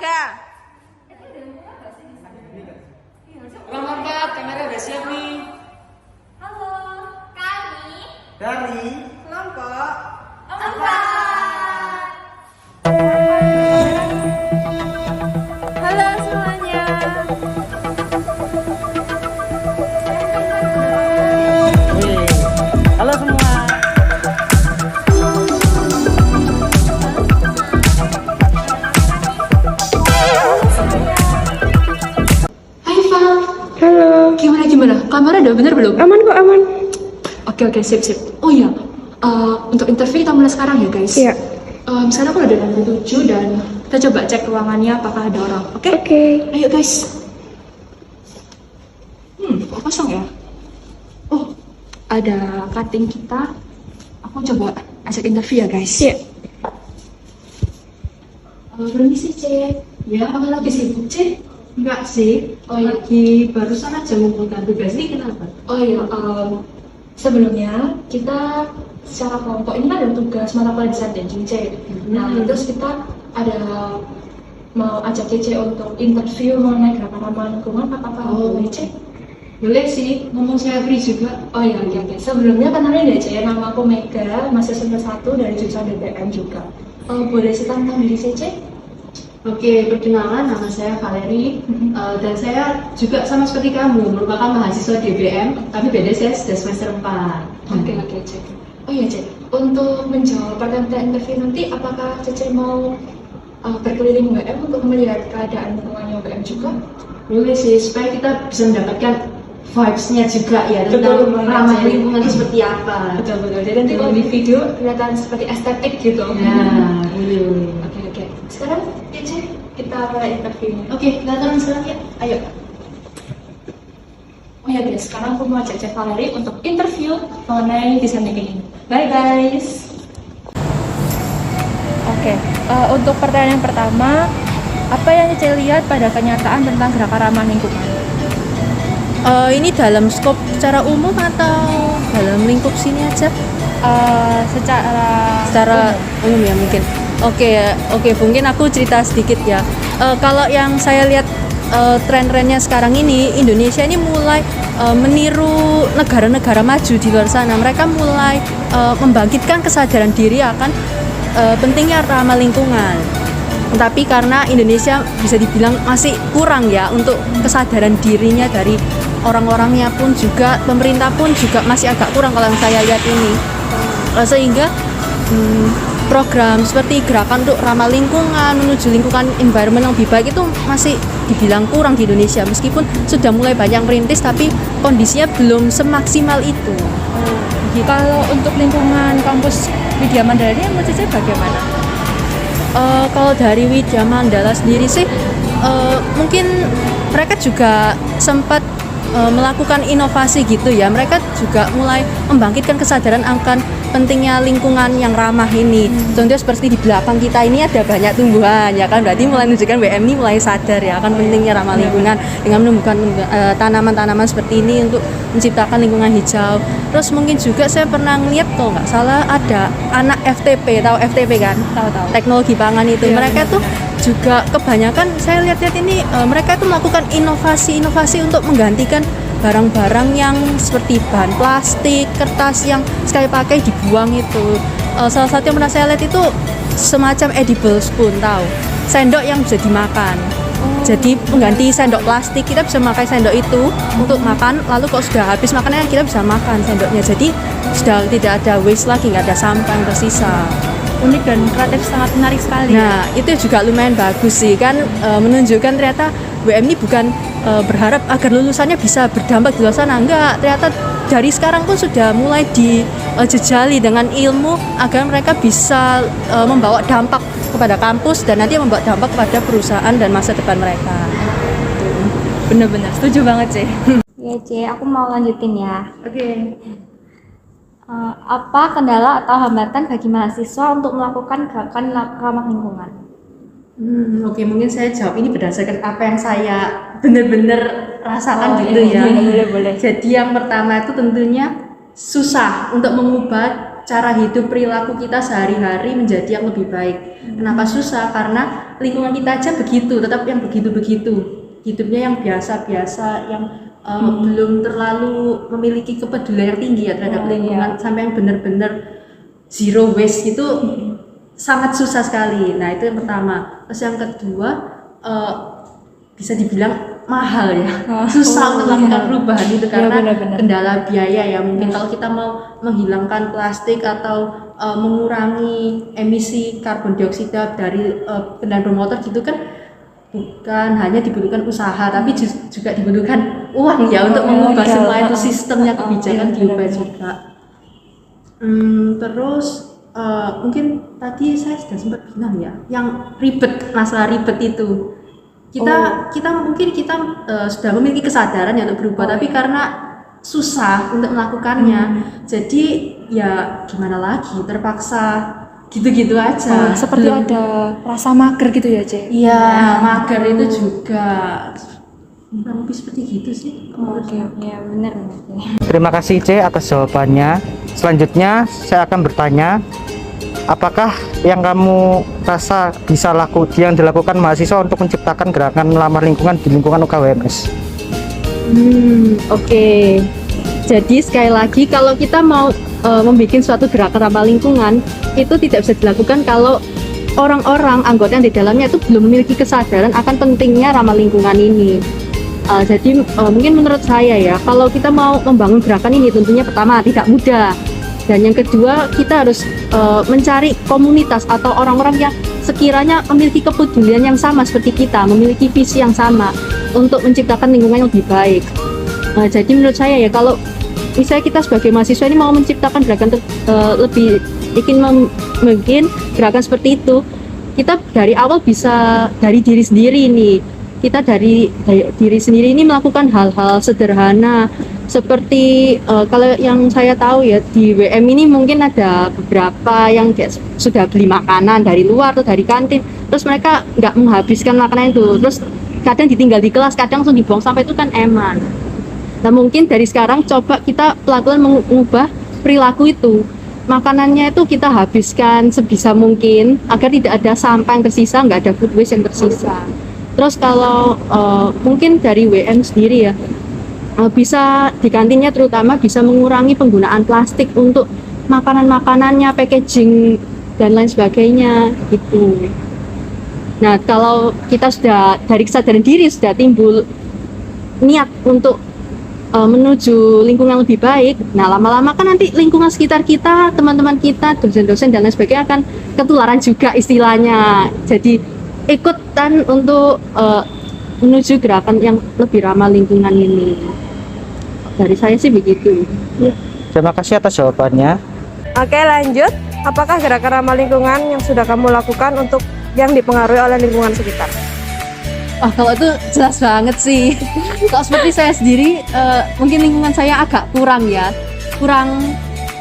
olahraga. Ruang 4, kamera udah siap nih. Halo, kami Dari Kelompok 4. Halo semuanya. Halo semua. Hai Val, Halo, gimana? Kamera udah bener belum? aman kok aman. Oke, sip. Oh iya, untuk interview kita mulai sekarang ya guys. Iya. Sekarang aku udah di lantai 7 dan kita coba cek ruangannya apakah ada orang. Oke? Oke. Ayo guys. Kok kosong ya? Oh, ada cutting kita. Aku coba ajak interview ya guys. Iya. Permisi cek. Ya, apa lagi sibuk cek? Enggak sih, Oh iya. lagi barusan aja mengumpulkan tugas ini. Kenapa? Oh iya, sebelumnya kita secara kelompok ini kan ada tugas mata kuliah desain dan C. Nah, terus kita ada mau ajak CC untuk interview mengenai gerakan ramah lingkungan. Apakah boleh cek? Boleh sih, ngomong saya free juga. Oh iya, oke. Sebelumnya kenalin ya cek, nama aku Mega, masih semester 1 dari jurusan BBM juga. Boleh sih tentang diri CC? Oke, perkenalan, nama saya Valeri. Dan saya juga sama seperti kamu, merupakan mahasiswa DBM, tapi beda saya sudah semester 4. Oke cek. Oh iya cek, untuk menjawab pertanyaan interview nanti, apakah Cece mau berkeliling WM untuk melihat keadaan lingkungannya WM juga? Boleh sih, supaya kita bisa mendapatkan vibes-nya juga ya, Betul tentang banget. ramah lingkungan itu seperti apa. Betul. Jadi nanti kalau di video kelihatan seperti estetik gitu. Nah, boleh. Oke. Sekarang Cece, kita mulai interviewnya. Oke, kita turun sekarang ya. Ayo. Oh ya guys, sekarang aku mau ajak Cek Valeri untuk interview mengenai desain ini. Bye guys. Oke, untuk pertanyaan yang pertama, apa yang Cece lihat pada kenyataan tentang gerakan ramah lingkungan? Ini dalam skop secara umum atau dalam lingkup sini aja? Secara umum ya mungkin. Oke, mungkin aku cerita sedikit ya. Kalau yang saya lihat tren-trennya sekarang ini, Indonesia ini mulai meniru negara-negara maju di luar sana. Mereka mulai membangkitkan kesadaran diri akan pentingnya ramah lingkungan. Tapi karena Indonesia bisa dibilang masih kurang ya untuk kesadaran dirinya dari orang-orangnya pun juga, pemerintah pun juga masih agak kurang kalau yang saya lihat ini. Sehingga program seperti gerakan untuk ramah lingkungan, menuju lingkungan environment yang lebih baik itu masih dibilang kurang di Indonesia. Meskipun sudah mulai banyak merintis, tapi kondisinya belum semaksimal itu. Kalau untuk lingkungan kampus Widya Mandala ini menurut Cece bagaimana? Kalau dari Widya Mandala sendiri sih, mungkin mereka juga sempat melakukan inovasi gitu ya. Mereka juga mulai membangkitkan kesadaran akan pentingnya lingkungan yang ramah ini. Contohnya seperti di belakang kita ini ada banyak tumbuhan ya kan, berarti mulai menunjukkan WM ini mulai sadar ya akan pentingnya ramah lingkungan dengan menumbuhkan tanaman-tanaman seperti ini untuk menciptakan lingkungan hijau. Terus mungkin juga saya pernah lihat kalau nggak salah ada anak FTP, tahu FTP kan? Tahu. Teknologi pangan itu. Mereka tuh juga kebanyakan saya lihat-lihat ini mereka itu melakukan inovasi untuk menggantikan barang-barang yang seperti bahan plastik, kertas yang sekali pakai dibuang itu. Salah satu yang pernah saya lihat itu semacam edible spoon, tahu? Sendok yang bisa dimakan. Jadi pengganti sendok plastik, kita bisa memakai sendok itu untuk makan, lalu kalau sudah habis makannya kita bisa makan sendoknya. Jadi sudah tidak ada waste lagi, nggak ada sampah yang tersisa. Unik dan kreatif, sangat menarik sekali. Nah, itu juga lumayan bagus sih kan, menunjukkan ternyata WM ini bukan berharap agar lulusannya bisa berdampak di luar sana, enggak. Ternyata dari sekarang pun sudah mulai dijejali dengan ilmu agar mereka bisa membawa dampak kepada kampus dan nanti membawa dampak kepada perusahaan dan masa depan mereka. Bener-bener, setuju banget sih. Ya C, aku mau lanjutin ya. Oke. Apa kendala atau hambatan bagi mahasiswa untuk melakukan gerakan ramah lingkungan? Oke, mungkin saya jawab ini berdasarkan apa yang saya benar-benar rasakan gitu ya. Boleh. Jadi yang pertama itu tentunya susah untuk mengubah cara hidup perilaku kita sehari-hari menjadi yang lebih baik. Kenapa susah? Karena lingkungan kita aja begitu, tetap yang begitu-begitu. Hidupnya yang biasa-biasa, yang belum terlalu memiliki kepedulian yang tinggi ya terhadap lingkungan, sampai yang benar-benar zero waste itu sangat susah sekali. Nah itu yang pertama. Terus yang kedua bisa dibilang mahal ya, susah untuk melakukan perubahan itu karena benar-benar. kendala biaya ya. Mungkin kalau kita mau menghilangkan plastik atau mengurangi emisi karbon dioksida dari kendaraan bermotor gitu kan, bukan hanya dibutuhkan usaha, tapi juga dibutuhkan uang ya untuk mengubah semua itu sistemnya, kebijakan diubah juga. Terus mungkin tadi saya sudah sempat bilang ya, yang ribet, masalah ribet itu kita mungkin sudah memiliki kesadaran ya untuk berubah, tapi karena susah untuk melakukannya, jadi ya gimana lagi, terpaksa gitu-gitu aja. Seperti ada rasa mager gitu ya, Cek? Iya, mager itu juga kurang lebih seperti gitu sih. Oke, Ya benar. Terima kasih C atas jawabannya. Selanjutnya saya akan bertanya, apakah yang kamu rasa yang dilakukan mahasiswa untuk menciptakan gerakan melamar lingkungan di lingkungan UKWMS? Oke. Jadi sekali lagi kalau kita mau membuat suatu gerakan ramah lingkungan itu tidak bisa dilakukan kalau orang-orang anggota yang di dalamnya itu belum memiliki kesadaran akan pentingnya ramah lingkungan ini. Jadi mungkin menurut saya ya, kalau kita mau membangun gerakan ini tentunya pertama tidak mudah, dan yang kedua kita harus mencari komunitas atau orang-orang yang sekiranya memiliki kepedulian yang sama seperti kita, memiliki visi yang sama untuk menciptakan lingkungan yang lebih baik. Jadi menurut saya ya, kalau misalnya kita sebagai mahasiswa ini mau menciptakan gerakan lebih mungkin gerakan seperti itu, kita dari awal bisa dari diri sendiri nih. Kita dari diri sendiri ini melakukan hal-hal sederhana seperti kalau yang saya tahu ya, di WM ini mungkin ada beberapa yang sudah beli makanan dari luar atau dari kantin, terus mereka nggak menghabiskan makanan itu, terus kadang ditinggal di kelas, kadang langsung dibuang sampah, itu kan eman. Nah mungkin dari sekarang coba kita pelan-pelan mengubah perilaku itu. Makanannya itu kita habiskan sebisa mungkin agar tidak ada sampah yang tersisa, nggak ada food waste yang tersisa. Terus kalau mungkin dari WM sendiri ya, bisa di kantinnya terutama bisa mengurangi penggunaan plastik untuk makanan-makanannya, packaging dan lain sebagainya gitu. Nah kalau kita sudah dari kesadaran diri sudah timbul niat untuk menuju lingkungan lebih baik, nah lama-lama kan nanti lingkungan sekitar kita, teman-teman kita, dosen-dosen dan lain sebagainya akan ketularan juga istilahnya, jadi ikutan untuk menuju gerakan yang lebih ramah lingkungan ini. Dari saya sih begitu. Terima kasih atas jawabannya. Oke, lanjut. Apakah gerakan ramah lingkungan yang sudah kamu lakukan untuk yang dipengaruhi oleh lingkungan sekitar? Kalau itu jelas banget sih. Kalau seperti saya sendiri, mungkin lingkungan saya agak kurang ya.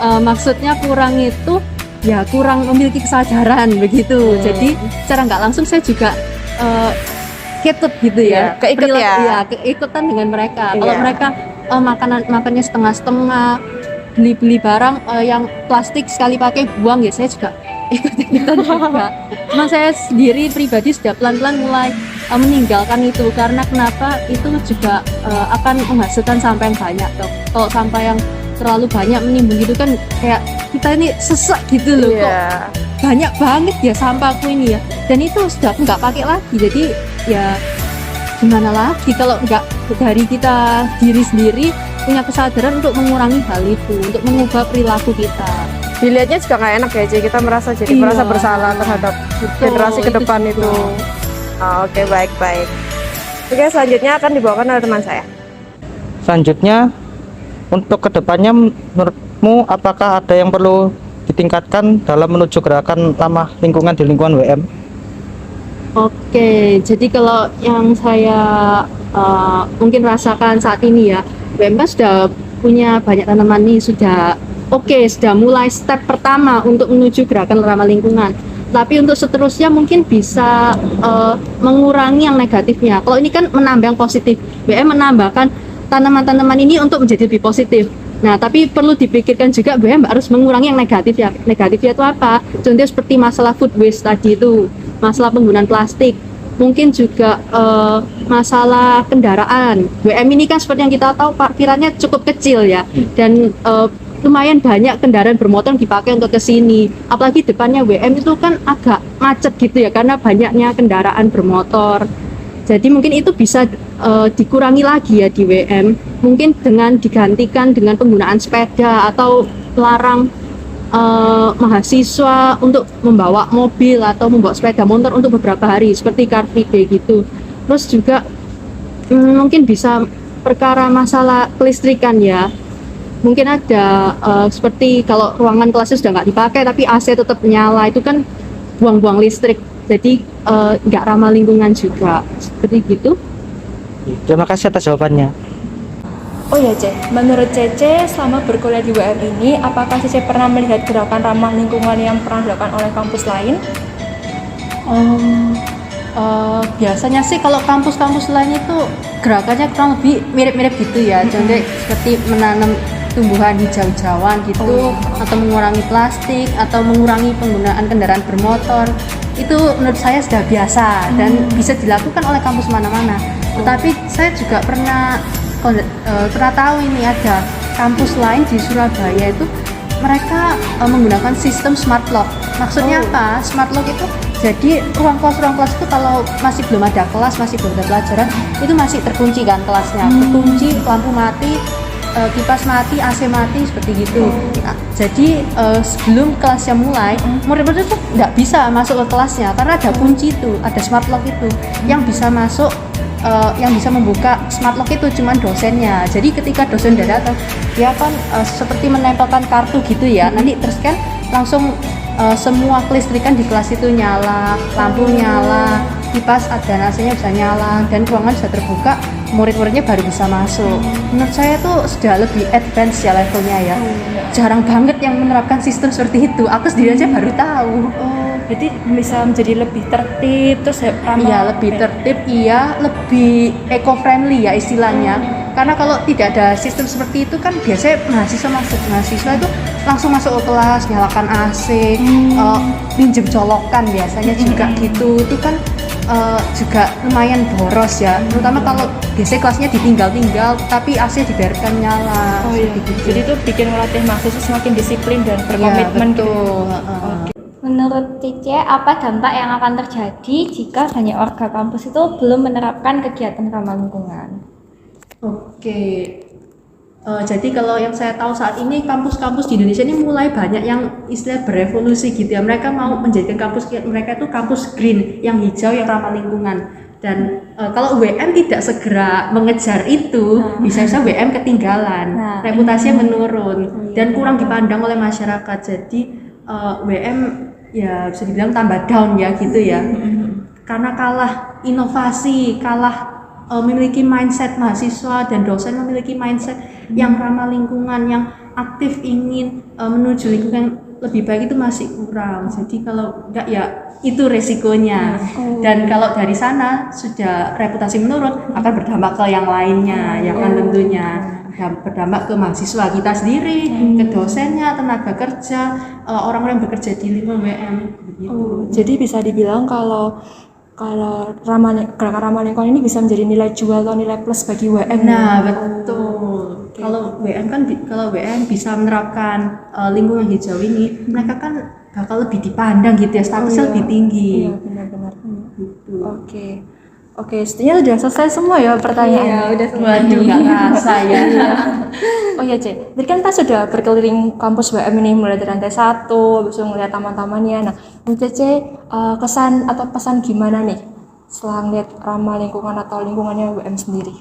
Maksudnya kurang itu ya kurang memiliki kesadaran begitu. Jadi secara nggak langsung saya juga ketut gitu ya. Keikut ya? Iya, keikutan dengan mereka. Iya. Kalau mereka makannya setengah-setengah, beli barang yang plastik sekali pakai buang, ya saya juga ikut-ikutan juga. Cuma saya sendiri pribadi sudah pelan-pelan mulai meninggalkan itu, karena kenapa, itu juga akan menghasilkan sampah yang banyak toh. Kalau sampah yang terlalu banyak menimbun gitu kan kayak kita ini sesek gitu loh, kok banyak banget ya sampahku ini ya, dan itu sudah nggak pakai lagi. Jadi ya gimana lagi kalau nggak dari kita diri sendiri punya kesadaran untuk mengurangi hal itu, untuk mengubah perilaku kita. Dilihatnya juga nggak enak ya, jadi kita merasa merasa bersalah terhadap generasi ke depan itu. Oke, baik. Oke, selanjutnya akan dibawakan oleh teman saya. Selanjutnya, untuk kedepannya menurutmu apakah ada yang perlu ditingkatkan dalam menuju gerakan ramah lingkungan di lingkungan WM? Oke, jadi kalau yang saya mungkin rasakan saat ini ya, WM sudah punya banyak tanaman nih, sudah mulai step pertama untuk menuju gerakan ramah lingkungan. Tapi untuk seterusnya mungkin bisa mengurangi yang negatifnya. Kalau ini kan menambah yang positif, WM menambahkan tanaman-tanaman ini untuk menjadi lebih positif. Nah, tapi perlu dipikirkan juga BEM harus mengurangi yang negatif ya. Negatifnya itu apa? Contohnya seperti masalah food waste tadi itu, masalah penggunaan plastik. Mungkin juga masalah kendaraan. WM ini kan seperti yang kita tahu parkirannya cukup kecil ya. Dan lumayan banyak kendaraan bermotor yang dipakai untuk ke sini. Apalagi depannya WM itu kan agak macet gitu ya karena banyaknya kendaraan bermotor. Jadi mungkin itu bisa dikurangi lagi ya di WM. Mungkin dengan digantikan dengan penggunaan sepeda atau larang mahasiswa untuk membawa mobil atau membawa sepeda motor untuk beberapa hari seperti Car Free Day gitu. Terus juga mungkin bisa perkara masalah kelistrikan ya. Mungkin ada seperti kalau ruangan kelasnya sudah nggak dipakai tapi AC tetap nyala, itu kan buang-buang listrik, jadi nggak ramah lingkungan juga, seperti gitu. Terima kasih atas jawabannya. Oh ya Ce, menurut Cece selama berkuliah di WM ini, apakah Cece pernah melihat gerakan ramah lingkungan yang pernah dilakukan oleh kampus lain? Biasanya sih kalau kampus-kampus lain itu gerakannya kurang lebih mirip-mirip gitu ya. Contohnya seperti menanam tumbuhan hijau-hijauan gitu, atau mengurangi plastik, atau mengurangi penggunaan kendaraan bermotor. Itu menurut saya sudah biasa dan bisa dilakukan oleh kampus mana-mana. Tetapi saya juga pernah tahu ini ada kampus lain di Surabaya itu mereka menggunakan sistem smart lock. Maksudnya apa? Smart lock itu jadi ruang kelas itu kalau masih belum ada kelas, masih belum ada pelajaran, itu masih terkunci kan kelasnya, terkunci, lampu mati, kipas mati, AC mati, seperti gitu. Nah, jadi sebelum kelasnya mulai, murid-murid itu nggak bisa masuk ke kelasnya karena ada kunci itu, ada smart lock itu. Yang bisa masuk, yang bisa membuka smart lock itu cuman dosennya. Jadi ketika dosen udah datang, dia kan seperti menempelkan kartu gitu ya. Nanti terus kan langsung semua kelistrikan di kelas itu nyala, lampu nyala, kipas ada AC-nya bisa nyala, dan ruangan sudah terbuka, murid-muridnya baru bisa masuk. Menurut saya tuh sudah lebih advance ya levelnya ya. Jarang banget yang menerapkan sistem seperti itu. Aku sendiri aja baru tahu. Jadi bisa menjadi lebih tertib, terus ramah. Iya, lebih tertib, iya, lebih eco-friendly ya istilahnya. Karena kalau tidak ada sistem seperti itu kan biasanya mahasiswa itu langsung masuk ke kelas, nyalakan AC, pinjem colokan biasanya juga gitu. Itu kan juga lumayan boros ya, terutama kalau biasanya kelasnya ditinggal-tinggal tapi AC dibiarkan nyala. Gitu. Jadi itu bikin melatih mahasiswa semakin disiplin dan berkomitmen gitu. Menurut Cice, apa dampak yang akan terjadi jika banyak warga kampus itu belum menerapkan kegiatan ramah lingkungan? Oke, jadi kalau yang saya tahu saat ini kampus-kampus di Indonesia ini mulai banyak yang istilah berevolusi gitu ya. Mereka mau menjadikan kampus mereka itu kampus green, yang hijau, yang ramah lingkungan. Dan kalau WM tidak segera mengejar itu, bisa-bisa WM ketinggalan, reputasinya menurun dan kurang dipandang oleh masyarakat. Jadi WM ya bisa dibilang tambah down ya gitu ya. Karena kalah inovasi, kalah memiliki mindset mahasiswa dan dosen memiliki mindset yang ramah lingkungan, yang aktif ingin menuju lingkungan lebih baik itu masih kurang. Jadi kalau enggak ya itu resikonya. Dan kalau dari sana sudah reputasi menurun akan berdampak ke yang lainnya, ya kan tentunya berdampak ke mahasiswa kita sendiri, ke dosennya, tenaga kerja, orang-orang yang bekerja di lingkungan WM. Jadi bisa dibilang kalau gerakan ramah lingkungan ini bisa menjadi nilai jual atau nilai plus bagi WM. Nah, betul. Kalau WM bisa menerapkan lingkungan hijau ini, mereka kan bakal lebih dipandang gitu ya, statusnya lebih tinggi. Iya, benar-benar. Gitu. Oke, sepertinya sudah selesai semua ya pertanyaannya. Iya, udah semua juga rasa ya. Oh iya, Cek. Tadi kan kita sudah berkeliling kampus WM ini mulai dari lantai 1, habis itu ngeliat taman-tamannya. Nah, menurut Cece kesan atau pesan gimana nih setelah ngeliat ramah lingkungan atau lingkungannya WM sendiri?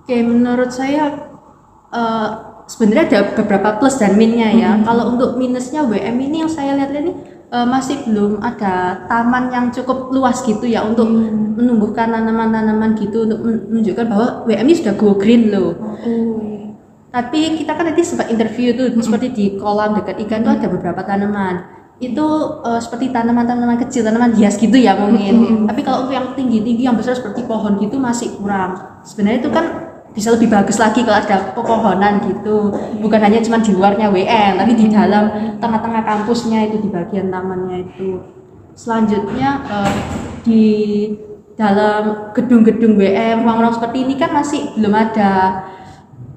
Oke, menurut saya sebenarnya ada beberapa plus dan minnya ya. Kalau untuk minusnya WM ini yang saya lihat ini masih belum ada taman yang cukup luas gitu ya untuk menumbuhkan tanaman-tanaman gitu untuk menunjukkan bahwa WM ini sudah go green loh. Tapi kita kan nanti sempat interview tuh seperti di kolam dekat ikan tuh ada beberapa tanaman. Itu seperti tanaman-tanaman kecil, tanaman hias gitu ya mungkin. Tapi kalau untuk yang tinggi-tinggi yang besar seperti pohon gitu masih kurang. Sebenarnya itu kan bisa lebih bagus lagi kalau ada pepohonan gitu, bukan hanya cuma di luarnya WM tapi di dalam tengah-tengah kampusnya itu, di bagian tamannya itu. Selanjutnya di dalam gedung-gedung WM, ruang-ruang seperti ini kan masih belum ada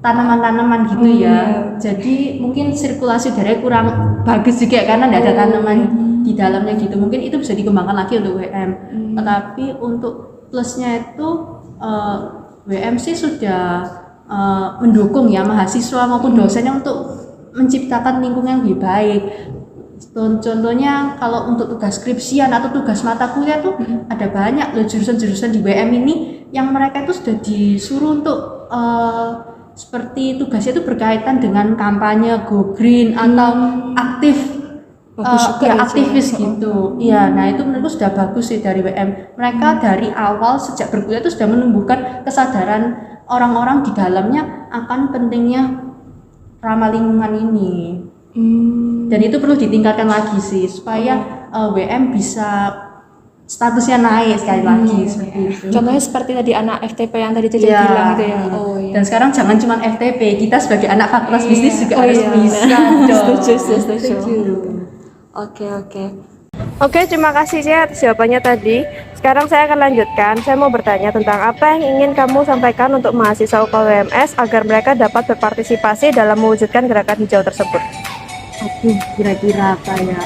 tanaman-tanaman gitu ya, jadi mungkin sirkulasi udara kurang bagus juga karena tidak ada tanaman di dalamnya gitu. Mungkin itu bisa dikembangkan lagi untuk WM. Tetapi untuk plusnya itu WM sih sudah mendukung ya mahasiswa maupun dosennya untuk menciptakan lingkungan yang lebih baik. Contohnya kalau untuk tugas skripsian atau tugas mata kuliah tuh ada banyak loh jurusan-jurusan di WM ini yang mereka itu sudah disuruh untuk seperti tugasnya itu berkaitan dengan kampanye go green atau aktif aktivis gitu. Iya, nah itu menurutku sudah bagus sih dari WM. Mereka dari awal sejak berkuliah itu sudah menumbuhkan kesadaran orang-orang di dalamnya akan pentingnya ramah lingkungan ini. Dan itu perlu ditingkatkan lagi sih supaya WM bisa statusnya naik sekali lagi seperti itu. Contohnya seperti tadi anak FTP yang tadi Cece bilang gitu ya. Oh iya. Dan sekarang jangan cuma FTP, kita sebagai anak fakultas bisnis juga harus bisa dong. Setuju. Oke. Oke, terima kasih Cie atas jawabannya tadi. Sekarang saya akan lanjutkan. Saya mau bertanya tentang apa yang ingin kamu sampaikan untuk mahasiswa UKWMS agar mereka dapat berpartisipasi dalam mewujudkan gerakan hijau tersebut. Aduh, kira-kira apa ya?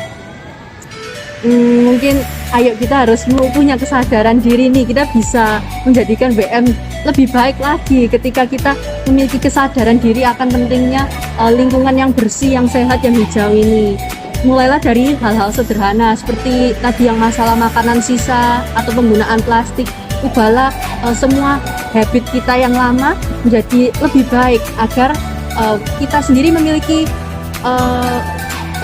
Mungkin ayo kita harus punya kesadaran diri nih, kita bisa menjadikan WM lebih baik lagi ketika kita memiliki kesadaran diri akan pentingnya lingkungan yang bersih, yang sehat, yang hijau ini. Mulailah dari hal-hal sederhana seperti tadi yang masalah makanan sisa atau penggunaan plastik. Ubahlah semua habit kita yang lama menjadi lebih baik agar kita sendiri memiliki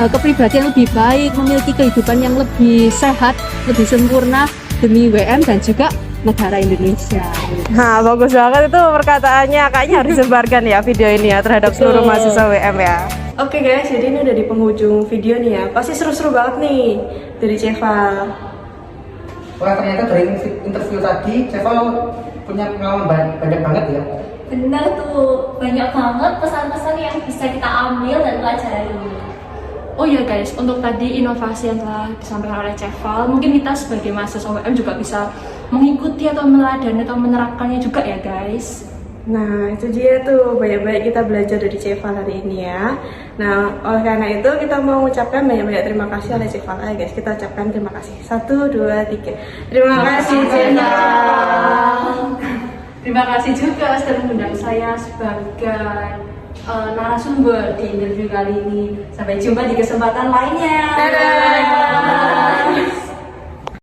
kepribadian lebih baik, memiliki kehidupan yang lebih sehat, lebih sempurna demi WM dan juga negara Indonesia. Nah, bagus banget itu perkataannya. Kayaknya harus disebarkan ya video ini ya terhadap seluruh mahasiswa WM ya. Oke guys, jadi ini udah di penghujung video nih ya. Pasti seru-seru banget nih dari Ceval. Wah, ternyata dari interview tadi Ceval punya pengalaman banyak banget ya. Bener tuh, banyak banget pesan-pesan yang bisa kita ambil dan pelajari. Oh iya guys, untuk tadi inovasi yang telah disampaikan oleh Ceval, mungkin kita sebagai mahasiswa WM juga bisa mengikuti atau meneladani atau menerapkannya juga ya guys. Nah, itu dia tuh banyak-banyak kita belajar dari Ceval hari ini ya. Nah, oleh karena itu kita mau mengucapkan banyak-banyak terima kasih oleh Ceval. Ayo guys, kita ucapkan terima kasih. 1, 2, 3. Terima kasih Ceval. Terima kasih juga sudah mengundang saya sebagai narasumber di interview kali ini. Sampai jumpa di kesempatan lainnya. Dadah.